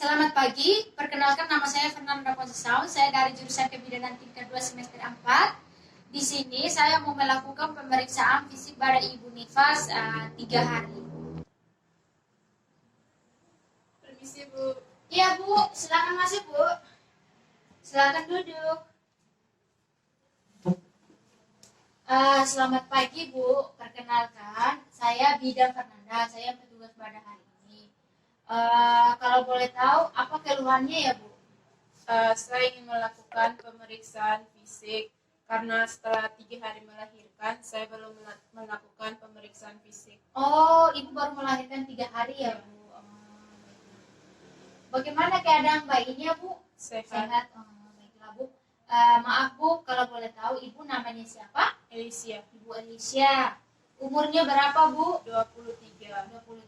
Selamat pagi, perkenalkan nama saya Fernanda Konsesau, saya dari jurusan Kebidanan tingkat 2 semester 4. Di sini saya mau melakukan pemeriksaan fisik pada Ibu Nifas 3 hari. Permisi Bu. Iya Bu, silakan masuk Bu. Silakan duduk. Selamat pagi Bu, perkenalkan saya Bidang Fernanda, saya petugas pada hari ini. Kalau boleh tahu, apa keluhannya ya Bu? Saya ingin melakukan pemeriksaan fisik karena setelah 3 hari melahirkan saya belum melakukan pemeriksaan fisik. Oh, Ibu baru melahirkan 3 hari ya Bu? Bagaimana keadaan bayinya Bu? Sehat. Baiklah Bu. Maaf Bu, kalau boleh tahu Ibu namanya siapa? Alicia. Ibu Alicia. Umurnya berapa Bu? 23. 23.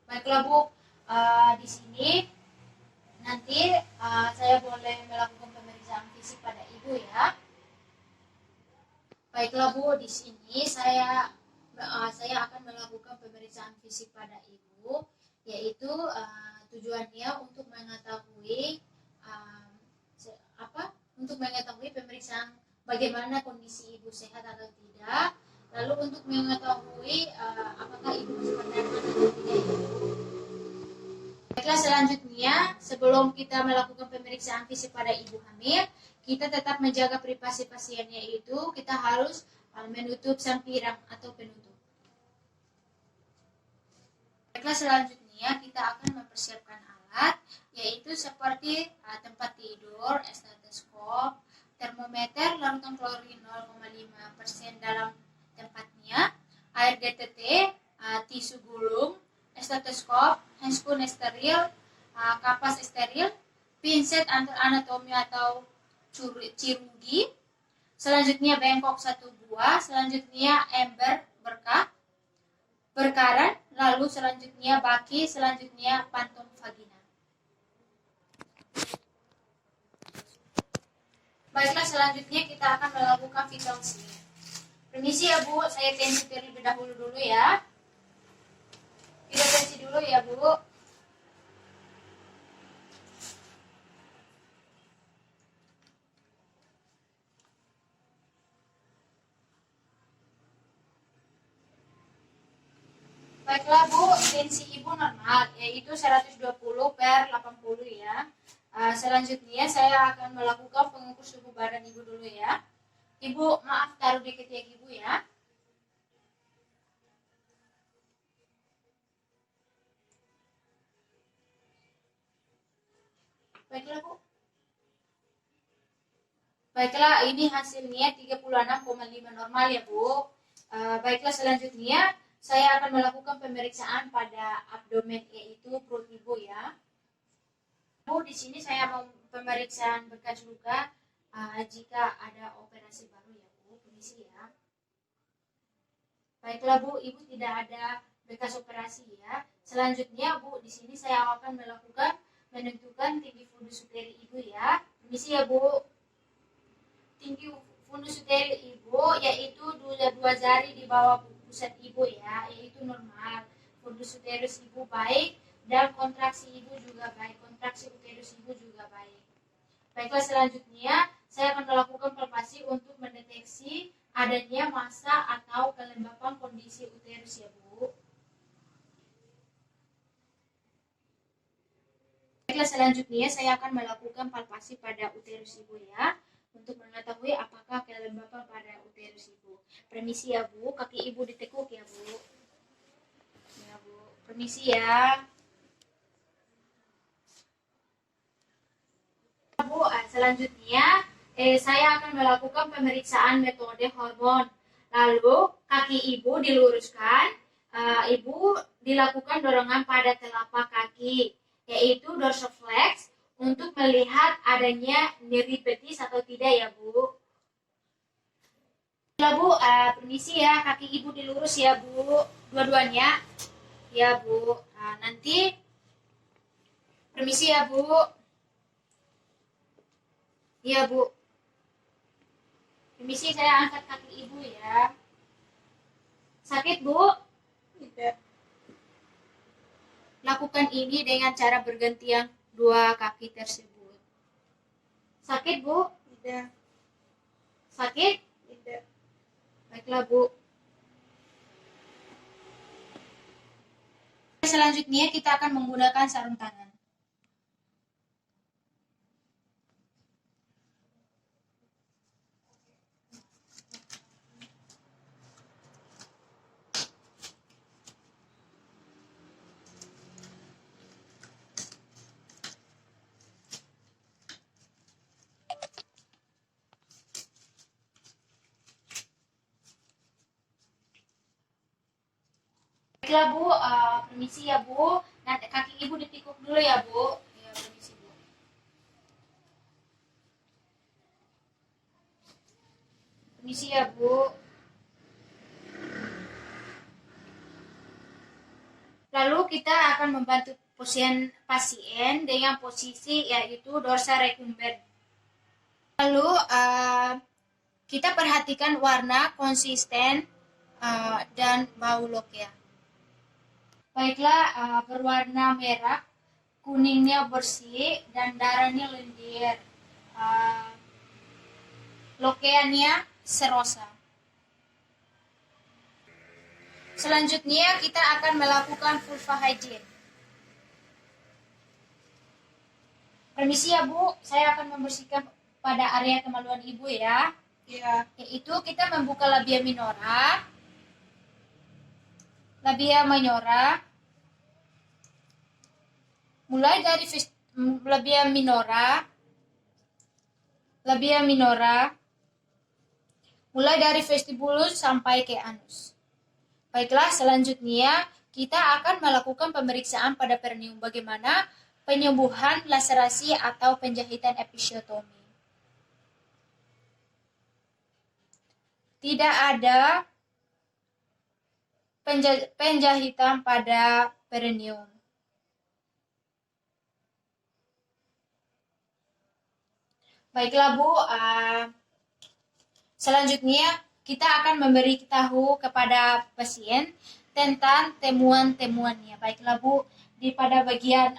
Baiklah Bu, di sini nanti saya boleh melakukan pemeriksaan fisik pada Ibu ya. Baiklah Bu, di sini saya akan melakukan pemeriksaan fisik pada Ibu, yaitu tujuannya untuk mengetahui untuk mengetahui pemeriksaan bagaimana kondisi Ibu sehat atau tidak, lalu untuk mengetahui apakah Ibu masih penerimaan atau tidak Ibu. Baiklah, selanjutnya sebelum kita melakukan pemeriksaan fisik pada Ibu hamil, kita tetap menjaga privasi pasiennya, itu kita harus menutup sampirang atau penutup. Baiklah, selanjutnya kita akan mempersiapkan alat, yaitu seperti tempat tidur, stetoskop, termometer, larutan klorin 0,5% dalam tempatnya, air GTT, tisu gulung, stetoskop, handscoon steril, kapas steril, pinset anatomi atau cirugi, selanjutnya bengkok 1 buah, selanjutnya ember berkarat, lalu selanjutnya baki, selanjutnya pantung vagina. Baiklah, selanjutnya kita akan melakukan vital sign. Permisi ya Bu, saya tensi terlebih dahulu ya. Kita tensi dulu ya Bu. Baiklah Bu, tensi Ibu normal, yaitu 120/80 ya. Selanjutnya saya akan melakukan pengukur suhu badan Ibu dulu ya. Ibu, maaf taruh di ketiak Ibu ya. Baiklah Bu. Baiklah, ini hasilnya 36,5 normal ya Bu. Baiklah, selanjutnya saya akan melakukan pemeriksaan pada abdomen, yaitu perut Ibu ya. Bu, di sini saya mau pemeriksaan bekas luka jika ada operasi baru ya Bu. Permisi ya. Baiklah Bu, Ibu tidak ada bekas operasi ya. Selanjutnya Bu, di sini saya akan menentukan tinggi fundus uteri Ibu ya. Permisi ya Bu. Tinggi fundus uteri Ibu yaitu 2 jari di bawah pusat Ibu ya, yaitu normal. Fundus uterus Ibu baik dan kontraksi Ibu juga baik. Kontraksi uterus Ibu juga baik. Baiklah, selanjutnya saya akan melakukan palpasi untuk mendeteksi adanya massa atau kelembapan kondisi uterus ya Bu. Baiklah, selanjutnya saya akan melakukan palpasi pada uterus Ibu ya, untuk mengetahui apakah kelembapan pada uterus Ibu. Permisi ya Bu, kaki Ibu ditekuk ya Bu. Ya Bu, permisi ya. Bu, selanjutnya saya akan melakukan pemeriksaan metode hormon. Lalu kaki Ibu diluruskan, Ibu dilakukan dorongan pada telapak kaki, yaitu dorsiflex, untuk melihat adanya nyeri betis atau tidak ya Bu. Ya Bu, permisi ya, kaki Ibu dilurus ya Bu, dua-duanya. Ya Bu, nanti permisi ya Bu. Iya Bu. Permisi, saya angkat kaki Ibu ya. Sakit Bu? Tidak. lakukan ini dengan cara bergantian dua kaki tersebut. Sakit, Bu? Tidak. Sakit? Tidak. Baiklah, Bu. Selanjutnya kita akan menggunakan sarung tangan. Baiklah, Bu, permisi ya, Bu. Nanti kaki Ibu ditikuk dulu ya, Bu. Ya, permisi, Bu. Permisi ya, Bu. Lalu kita akan membantu pasien dengan posisi yaitu dorsal recumbent. Lalu kita perhatikan warna konsisten dan bau lokea. Baiklah, berwarna merah, kuningnya bersih dan darahnya lendir. Lokeanya serosa. Selanjutnya kita akan melakukan vulva hygiene. Permisi ya, Bu, saya akan membersihkan pada area kemaluan Ibu ya. Ya. Yaitu kita membuka labia minora, mulai dari labia minora, mulai dari vestibulus sampai ke anus. Baiklah, selanjutnya kita akan melakukan pemeriksaan pada perineum. Bagaimana penyembuhan laserasi atau penjahitan episiotomi. Tidak ada penjahitan pada perineum. Baiklah, Bu, selanjutnya kita akan memberitahu kepada pasien tentang temuan-temuannya. Baiklah, Bu, pada bagian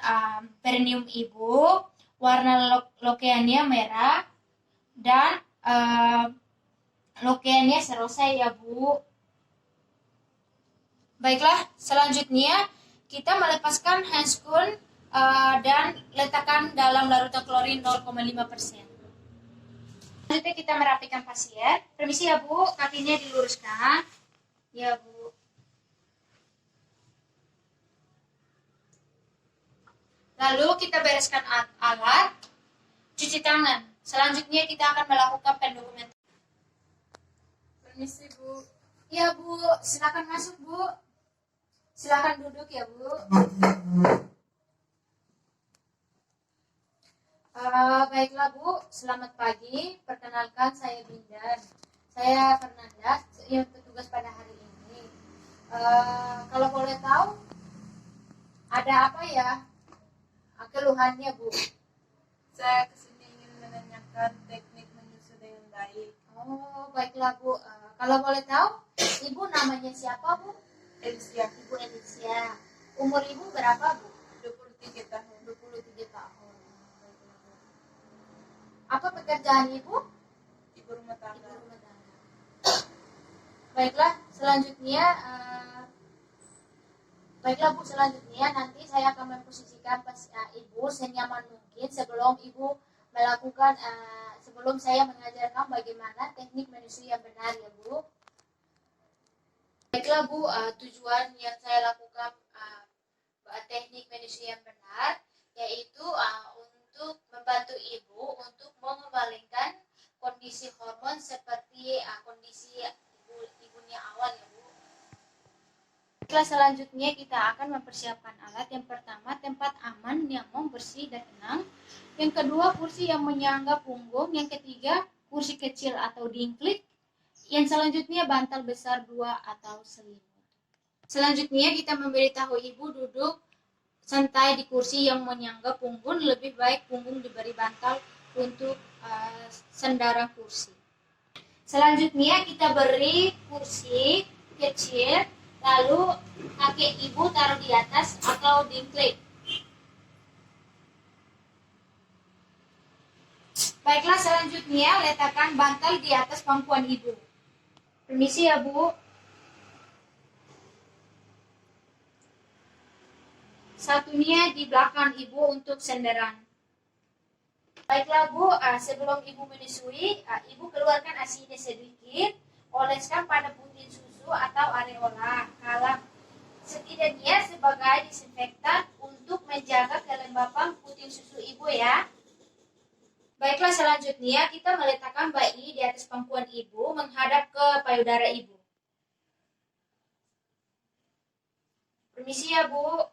perineum Ibu, warna lokeanya merah dan lokeanya serosa ya, Bu. Baiklah, selanjutnya kita melepaskan handscoon dan letakkan dalam larutan klorin 0,5%. Selanjutnya kita merapikan pasien. Permisi ya, Bu, kakinya diluruskan. Ya, Bu. Lalu kita bereskan alat, cuci tangan. Selanjutnya kita akan melakukan pendokumentasi. Permisi, Bu. Ya, Bu, silakan masuk, Bu. Silakan duduk ya, Bu. Baiklah, Bu, selamat pagi. Perkenalkan, saya Bindan. Saya Fernanda, yang petugas pada hari ini. Kalau boleh tahu, ada apa ya keluhannya, Bu? Saya kesini ingin menanyakan teknik menyusu dengan baik. Oh, baiklah, Bu. Kalau boleh tahu, Ibu namanya siapa, Bu? Elisia. Ibu Elisia. Umur Ibu berapa, Bu? 23 tahun. 23 tahun. Baiklah, Bu. Apa pekerjaan Ibu? Ibu rumah tangga. Ibu rumah tangga. Baiklah, selanjutnya Bu, nanti saya akan memposisikan Ibu senyaman mungkin sebelum Ibu melakukan sebelum saya mengajarkan bagaimana teknik menyusui yang benar ya, Bu. Baiklah, Bu, tujuan yang saya lakukan teknik menyusui yang benar yaitu untuk membantu Ibu untuk mengembalikan kondisi hormon seperti kondisi ibunya awal ya, Bu. Setelah selanjutnya kita akan mempersiapkan alat. Yang pertama, tempat aman, nyaman, bersih, dan tenang. Yang kedua, kursi yang menyangga punggung. Yang ketiga, kursi kecil atau dingklik. Yang selanjutnya, bantal besar 2 atau selimut. Selanjutnya kita memberitahu Ibu duduk santai di kursi yang menyangga punggung. Lebih baik punggung diberi bantal untuk sandaran kursi. Selanjutnya kita beri kursi kecil Lalu kaki ibu taruh di atas atau dingklik. Baiklah, selanjutnya letakkan bantal di atas pangkuan ibu. Permisi ya Bu. Satunya di belakang ibu untuk senderan. Baiklah Bu, sebelum ibu menyusui, ibu keluarkan ASI-nya sedikit, oleskan pada puting susu atau areola kalem. Setidaknya sebagai disinfektan untuk menjaga kelembapan puting susu ibu ya. Baiklah, selanjutnya kita meletakkan bayi di atas pangkuan ibu menghadap ke payudara ibu. Permisi ya Bu.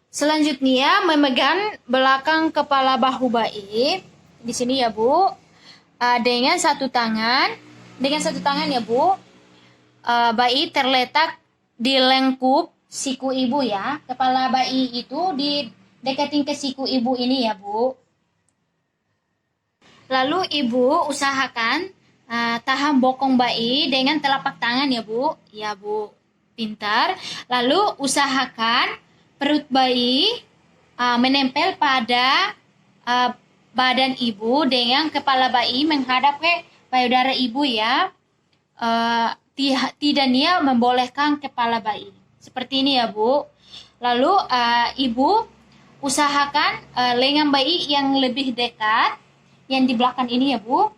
Selanjutnya memegang belakang kepala bahu bayi di sini ya Bu, dengan satu tangan ya Bu, bayi terletak di lengkup siku ibu ya. Kepala bayi itu didekatin ke siku ibu ini ya Bu. Lalu ibu usahakan tahan bokong bayi dengan telapak tangan ya Bu. Ya Bu, pintar. Lalu usahakan perut bayi menempel pada badan ibu dengan kepala bayi menghadap ke payudara ibu ya. Tidak nia membolehkan kepala bayi. Seperti ini ya Bu. Lalu ibu usahakan lengan bayi yang lebih dekat, yang di belakang ini ya Bu.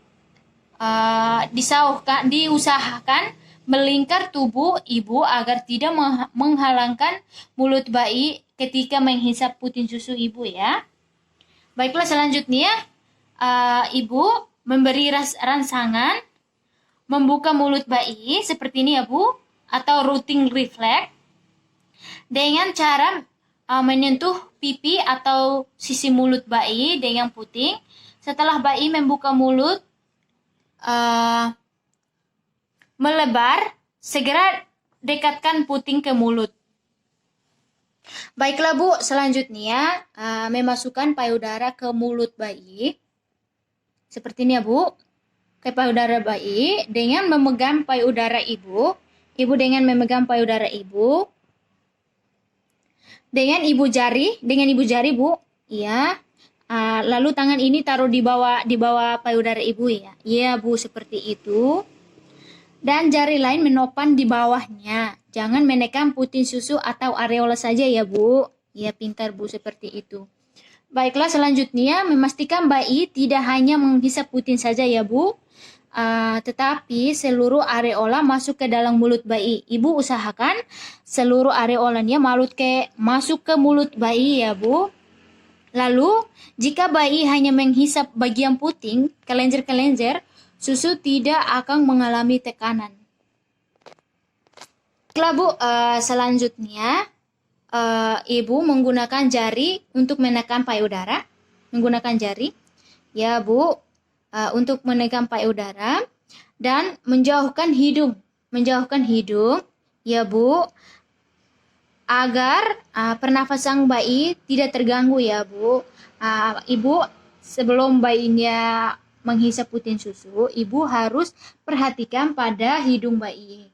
Diusahakan melingkar tubuh ibu agar tidak menghalangkan mulut bayi ketika menghisap puting susu ibu ya. Baiklah, selanjutnya ibu memberi rangsangan membuka mulut bayi seperti ini ya Bu, atau routing reflex dengan cara menyentuh pipi atau sisi mulut bayi dengan puting. Setelah bayi membuka mulut melebar, segera dekatkan puting ke mulut. Baiklah Bu, selanjutnya memasukkan payudara ke mulut bayi. Seperti ini ya Bu, ke payudara bayi dengan memegang payudara ibu. Ibu dengan memegang payudara ibu. Dengan ibu jari Bu. Iya. Lalu tangan ini taruh di bawah payudara ibu ya. Iya Bu, seperti itu. Dan jari lain menopang di bawahnya. Jangan menekan puting susu atau areola saja ya Bu. Ya, pintar Bu, seperti itu. Baiklah, selanjutnya memastikan bayi tidak hanya menghisap puting saja ya Bu. Tetapi seluruh areola masuk ke dalam mulut bayi. Ibu usahakan seluruh areolanya masuk ke mulut bayi ya Bu. Lalu, jika bayi hanya menghisap bagian puting, kelenjar-kelenjar, susu tidak akan mengalami tekanan. Baiklah Bu, selanjutnya ibu menggunakan jari untuk menekan payudara. Menggunakan jari, ya Bu, untuk menekan payudara dan menjauhkan hidung, ya Bu, agar pernafasan bayi tidak terganggu ya Bu. Ibu sebelum bayinya menghisap puting susu, ibu harus perhatikan pada hidung bayi.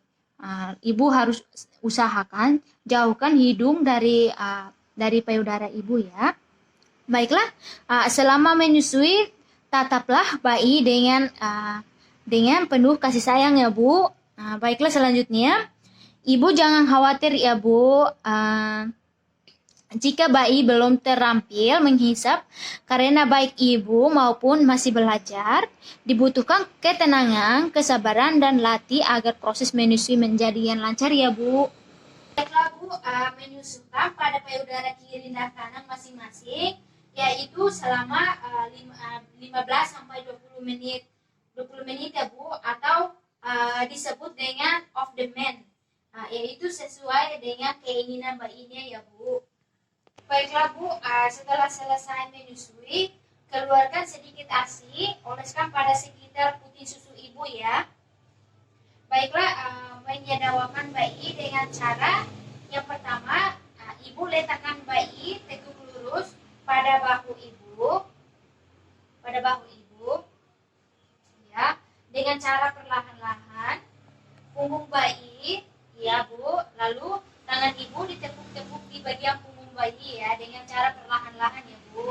Ibu harus usahakan jauhkan hidung dari payudara ibu ya. Baiklah, selama menyusui tataplah bayi dengan penuh kasih sayang ya Bu. Baiklah, selanjutnya ibu jangan khawatir ya Bu. Jika bayi belum terampil menghisap, karena baik ibu maupun masih belajar, dibutuhkan ketenangan, kesabaran, dan latih agar proses menyusui menjadi yang lancar ya Bu. Baiklah Bu, menyusukan pada payudara kiri dan kanan masing-masing, yaitu selama 15-20 menit. 20 menit ya Bu, atau disebut dengan of the man, yaitu sesuai dengan keinginan bayinya ya Bu. Baiklah Bu, setelah selesai menyusui, keluarkan sedikit ASI, oleskan pada sekitar puting susu ibu ya. Baiklah, menyediakan bayi dengan cara yang pertama, ibu letakkan bayi tegak lurus pada bahu ibu, ya, dengan cara perlahan-lahan punggung bayi, ya Bu. Lalu tangan Ibu ditepuk-tepuk di bagian punggung bayi ya, dengan cara perlahan-lahan ya Bu.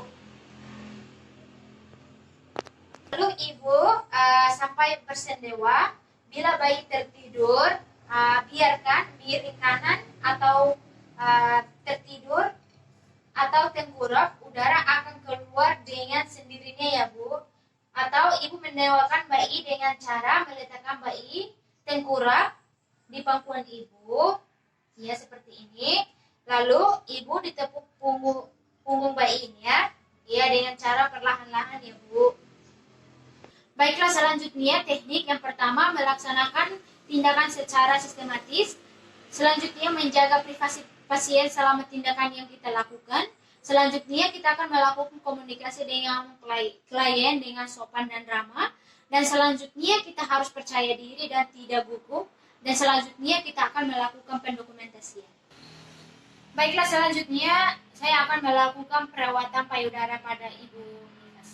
Lalu Ibu sampai bersendewa. Bila bayi tertidur, biarkan miring kanan atau tertidur atau tengkurap, udara akan keluar dengan sendirinya ya Bu. Atau Ibu mendewakan bayi dengan cara meletakkan bayi tengkurap di pangkuan Ibu, ya seperti ini. Lalu Ibu ditepuk punggung bayi ini ya dengan cara perlahan-lahan ya Bu. Baiklah, selanjutnya teknik yang pertama melaksanakan tindakan secara sistematis. Selanjutnya menjaga privasi pasien selama tindakan yang kita lakukan. Selanjutnya kita akan melakukan komunikasi dengan klien dengan sopan dan ramah. Dan selanjutnya kita harus percaya diri dan tidak gugup. Dan selanjutnya kita akan melakukan pendokumentasian. Baiklah, selanjutnya saya akan melakukan perawatan payudara pada Ibu Nimas.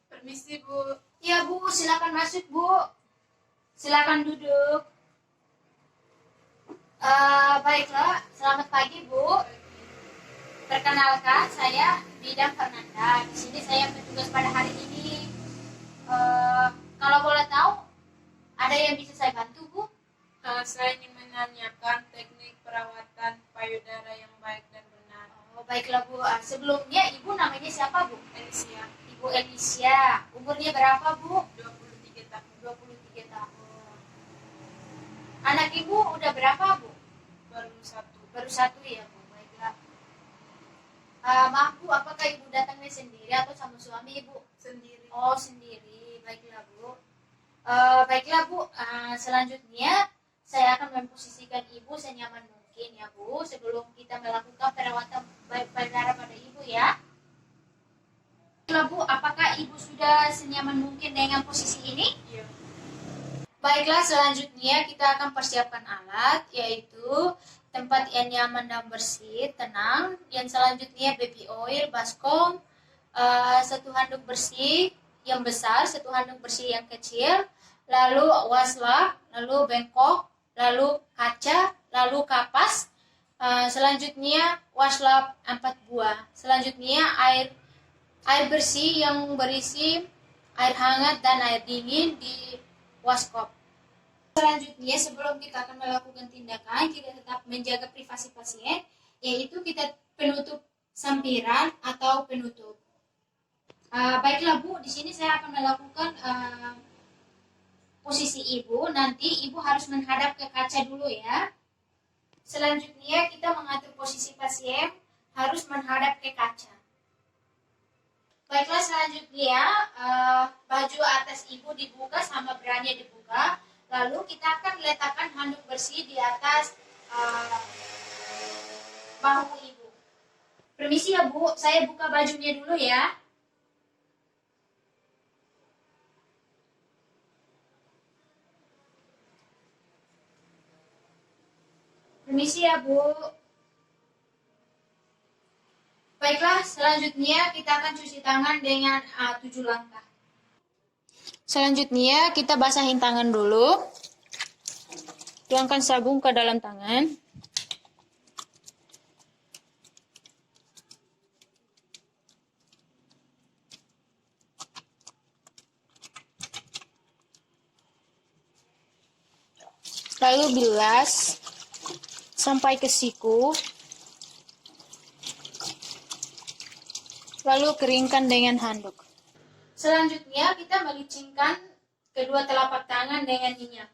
Permisi Bu. Ya Bu, silakan masuk Bu. Silakan duduk. Baiklah, selamat pagi Bu. Perkenalkan, saya Bidan Fernanda. Di sini saya bertugas pada hari ini. Kalau boleh tahu, ada yang bisa saya bantu Bu? Saya ingin menanyakan teknik perawatan payudara yang baik dan benar. Oh, baiklah Bu. Sebelumnya Ibu namanya siapa Bu? Elisia, Ibu Elisia. Umurnya berapa Bu? 23 tahun. 23 tahun. Anak Ibu udah berapa Bu? Baru satu. Baru satu ya Bu. Baiklah. Maaf Bu, apakah Ibu datangnya sendiri atau sama suami Ibu? Sendiri. Oh, sendiri. Baiklah Bu. Baiklah Bu, selanjutnya saya akan memposisikan Ibu senyaman mungkin ya Bu, sebelum kita melakukan perawatan payudara pada Ibu ya. Baiklah Bu, apakah Ibu sudah senyaman mungkin dengan posisi ini? Iya. Baiklah, selanjutnya kita akan persiapkan alat, yaitu tempat yang nyaman dan bersih, tenang. Yang selanjutnya baby oil, baskom, satu handuk bersih yang besar, satu handuk bersih yang kecil, lalu wastafel, lalu bengkok, lalu kaca, lalu kapas. Selanjutnya wastafel 4 buah. Selanjutnya air bersih yang berisi air hangat dan air dingin di wastafel. Selanjutnya, sebelum kita akan melakukan tindakan, kita tetap menjaga privasi pasien, yaitu kita penutup sampiran atau penutup. Baiklah Bu, di sini saya akan melakukan posisi Ibu. Nanti Ibu harus menghadap ke kaca dulu ya. Selanjutnya kita mengatur posisi pasien harus menghadap ke kaca. Baiklah, selanjutnya baju atas Ibu dibuka sama beranya dibuka. Lalu kita akan letakkan handuk bersih di atas bahu Ibu. Permisi ya Bu, saya buka bajunya dulu ya. Permisi ya Bu. Baiklah, selanjutnya kita akan cuci tangan dengan 7 langkah. Selanjutnya kita basahin tangan dulu. Tuangkan sabun ke dalam tangan. Lalu bilas sampai ke siku. Lalu keringkan dengan handuk. Selanjutnya kita melicingkan kedua telapak tangan dengan minyak.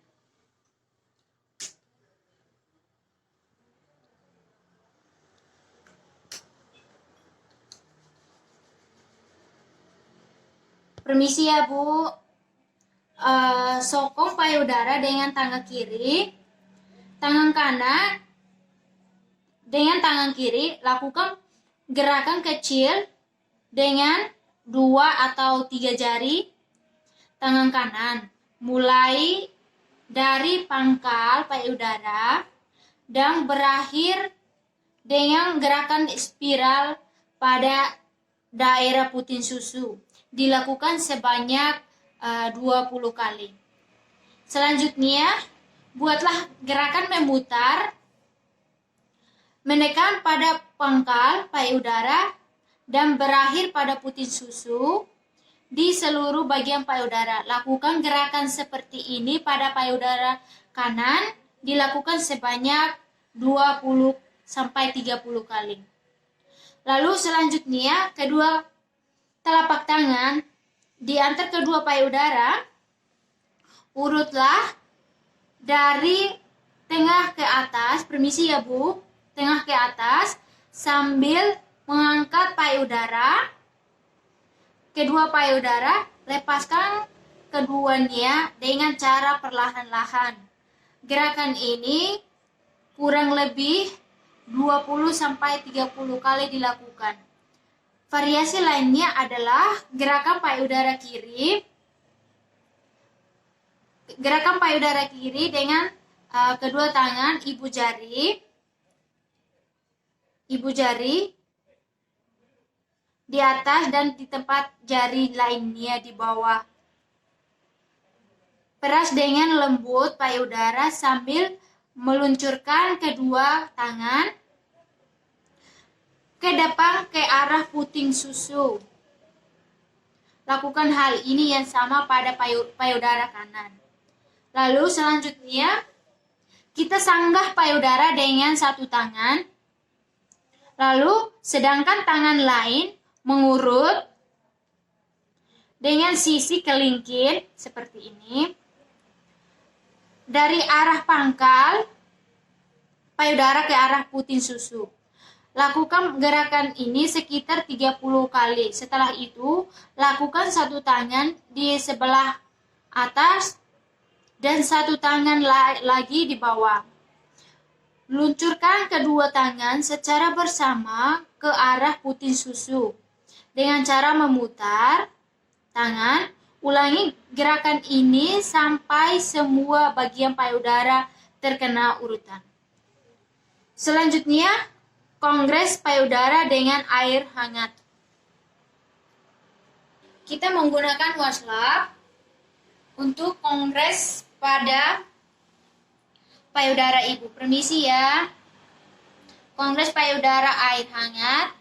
Permisi ya Bu, sokong payudara dengan tangan kiri, tangan kanan dengan tangan kiri, lakukan gerakan kecil dengan 2 atau 3 jari tangan kanan, mulai dari pangkal payudara dan berakhir dengan gerakan spiral pada daerah puting susu. dilakukan sebanyak 20 kali. Selanjutnya, buatlah gerakan memutar, menekan pada pangkal payudara dan berakhir pada puting susu di seluruh bagian payudara. Lakukan gerakan seperti ini pada payudara kanan, dilakukan sebanyak 20 sampai 30 kali. Lalu selanjutnya, kedua telapak tangan diantar kedua payudara, urutlah dari tengah ke atas, permisi ya Bu, tengah ke atas, sambil mengangkat payudara, kedua payudara, lepaskan keduanya dengan cara perlahan-lahan. Gerakan ini kurang lebih 20 sampai 30 kali dilakukan. Variasi lainnya adalah gerakan payudara kiri. Gerakan payudara kiri dengan kedua tangan ibu jari di atas dan di tempat jari lainnya di bawah. Peras dengan lembut payudara sambil meluncurkan kedua tangan ke depan ke arah puting susu. Lakukan hal ini yang sama pada payudara kanan. Lalu selanjutnya, kita sanggah payudara dengan satu tangan. Lalu sedangkan tangan lain mengurut dengan sisi kelingking seperti ini. Dari arah pangkal payudara ke arah puting susu. Lakukan gerakan ini sekitar 30 kali. Setelah itu, lakukan satu tangan di sebelah atas dan satu tangan lagi di bawah. Luncurkan kedua tangan secara bersama ke arah puting susu. Dengan cara memutar tangan, ulangi gerakan ini sampai semua bagian payudara terkena urutan. Selanjutnya, kongres payudara dengan air hangat. Kita menggunakan washcloth untuk kongres pada payudara ibu. Permisi ya. Kongres payudara air hangat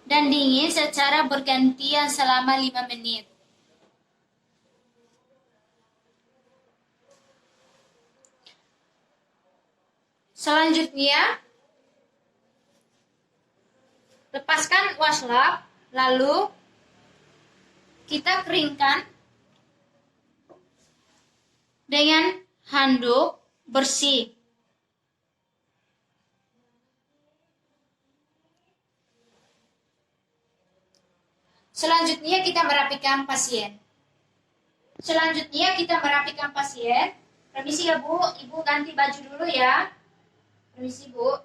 dan dingin secara bergantian selama 5 menit. Selanjutnya, lepaskan washcloth, lalu kita keringkan dengan handuk bersih. Selanjutnya kita merapikan pasien. Permisi ya Bu, Ibu ganti baju dulu ya. Permisi Bu.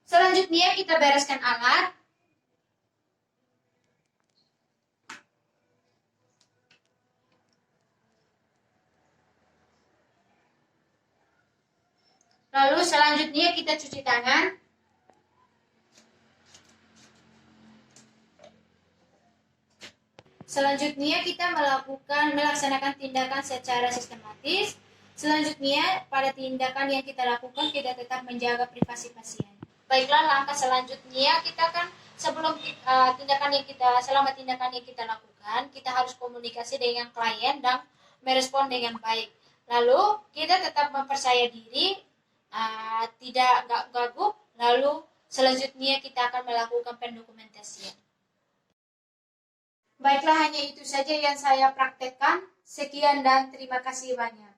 Selanjutnya kita bereskan alat. Lalu selanjutnya kita cuci tangan. Selanjutnya kita melaksanakan tindakan secara sistematis. Selanjutnya pada tindakan yang kita lakukan kita tetap menjaga privasi pasien. Baiklah, langkah selanjutnya kita kan selama tindakan yang kita lakukan, kita harus komunikasi dengan klien dan merespon dengan baik. Lalu kita tetap mempercayai diri, tidak gugup. Lalu selanjutnya kita akan melakukan pendokumentasian. Baiklah, hanya itu saja yang saya praktekkan. Sekian dan terima kasih banyak.